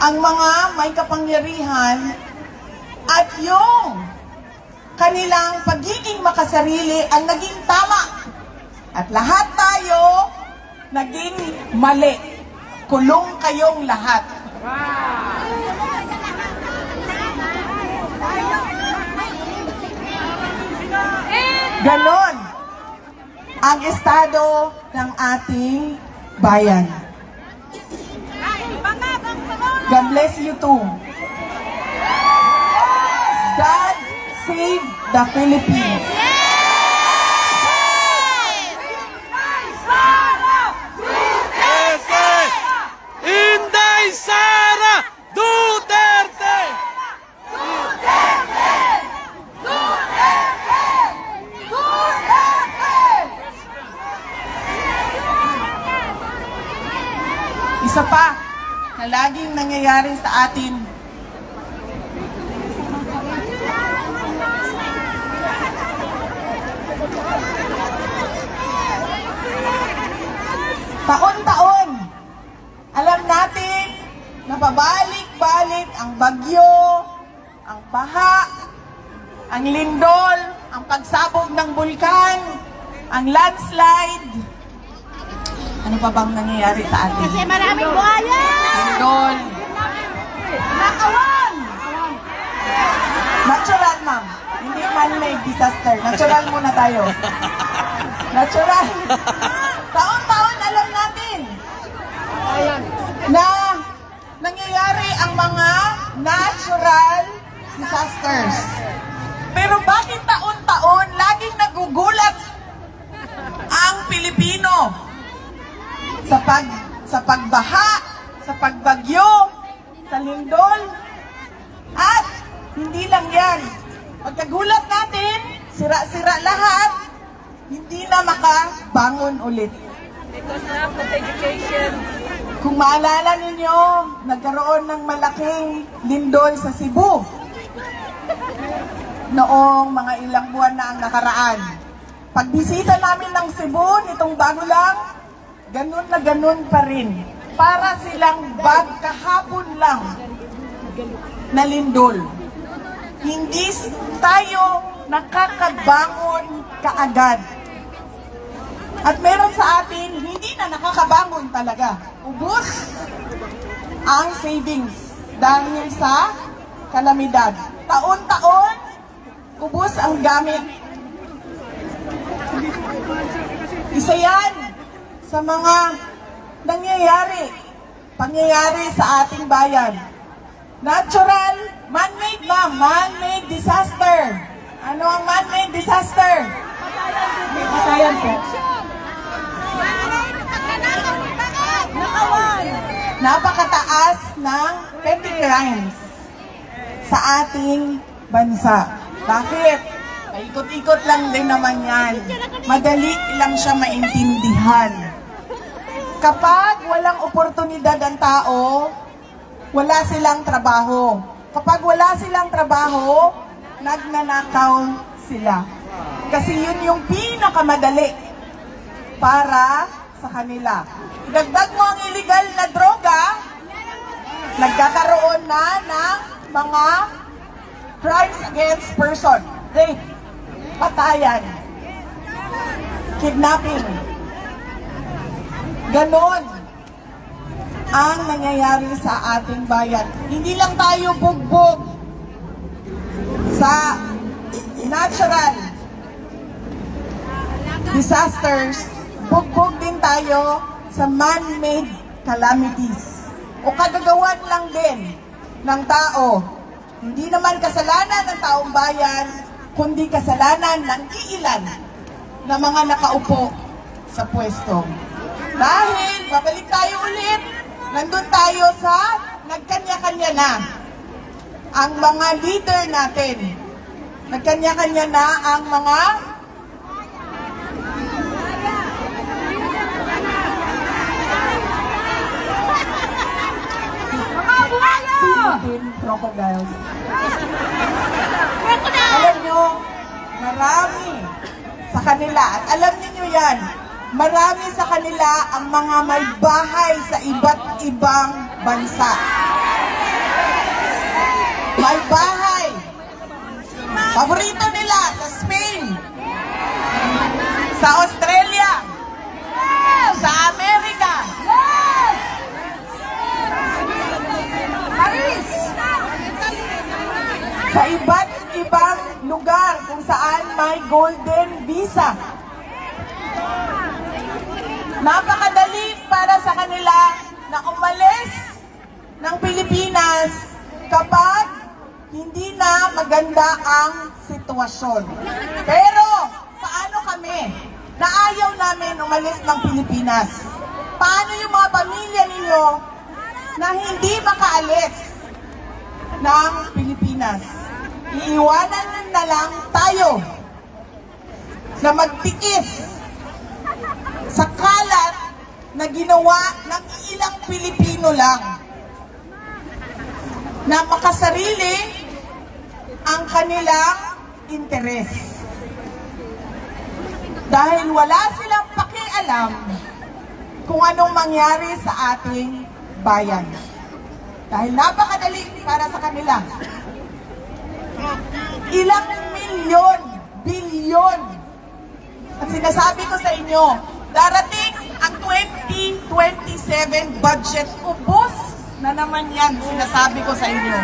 ang mga may kapangyarihan at yung kanilang pagiging makasarili ang naging tama. At lahat tayo naging mali. Kulong kayong lahat. Ganon ang estado ng ating bayan. God bless you too. God save the Philippines. Inday Sara Duterte! Isa pa na laging nangyayari sa atin, taon-taon, alam natin na pabalik-balik ang bagyo, ang baha, ang lindol, ang pagsabog ng bulkan, ang landslide. Ano pa bang nangyayari sa atin? Kasi maraming buhaya! Lindol. Nakawan! Natural, ma'am. Hindi man-made disaster. Natural muna tayo. Natural. Taon-taon alam natin na nangyayari ang mga natural disasters. Pero bakit taon-taon laging nagugulat ang Pilipino sa pagbaha, sa pagbagyo, sa lindol, at hindi lang yan. Pagkagulat natin, sira-sira lahat, hindi na makabangon ulit. Because of the education. Kung maalala ninyo, nagkaroon ng malaking lindol sa Cebu noong mga ilang buwan na ang nakaraan. Pagbisita namin ng Cebu, nitong bago lang, ganun na ganun pa rin. Para silang kahapon lang na lindol. Hindi tayo nakakabangon kaagad. At meron sa atin, hindi na nakakabangon talaga. Ubus ang savings dahil sa kalamidad. Taon-taon, ubus ang gamit. Isa yan sa mga pangyayari sa ating bayan. Natural, man-made ba? Man-made disaster. Ano ang man-made disaster? Patayan po. Napakataas ng petty crimes sa ating bansa. Bakit? Paikot-ikot lang din naman yan. Madali lang siya maintindihan. Kapag walang oportunidad ang tao, wala silang trabaho. Kapag wala silang trabaho, nagnanakaw sila. Kasi yun yung pinakamadali para sa kanila. Dagdag mo ang illegal na droga, nagkakaroon na ng mga crimes against person. Rape, patayan, kidnapping. Ganon ang nangyayari sa ating bayan. Hindi lang tayo bugbog sa natural disasters, bugbog din tayo sa man-made calamities o kagagawan lang din ng tao. Hindi naman kasalanan ng taong bayan, kundi kasalanan ng iilan na mga nakaupo sa pwesto. Dahil, babalik tayo ulit, nandun tayo sa nagkanya-kanya na ang mga leader natin. Nagkanya-kanya na ang mga Philippine crocodiles. Alam nyo, marami sa kanila, at alam niyo yan, marami sa kanila ang mga may bahay sa iba't ibang bansa. Paborito nila sa Spain, sa Australia, sa Amerika, Paris, sa iba't ibang lugar kung saan may golden visa. Napakadali para sa kanila na umalis ng Pilipinas kapag hindi na maganda ang sitwasyon. Pero paano kami na ayaw namin umalis ng Pilipinas? Paano yung mga pamilya ninyo na hindi makaalis ng Pilipinas? Iiwanan na lang tayo na magtiis sa kalat na ginawa ng ilang Pilipino lang na makasarili ang kanilang interes. Dahil wala silang pakialam kung anong mangyari sa ating bayan. Dahil napakadali para sa kanila. Ilang milyon, bilyon. At sinasabi ko sa inyo, darating ang 2027 budget. Ubos na naman yan, sinasabi ko sa inyo.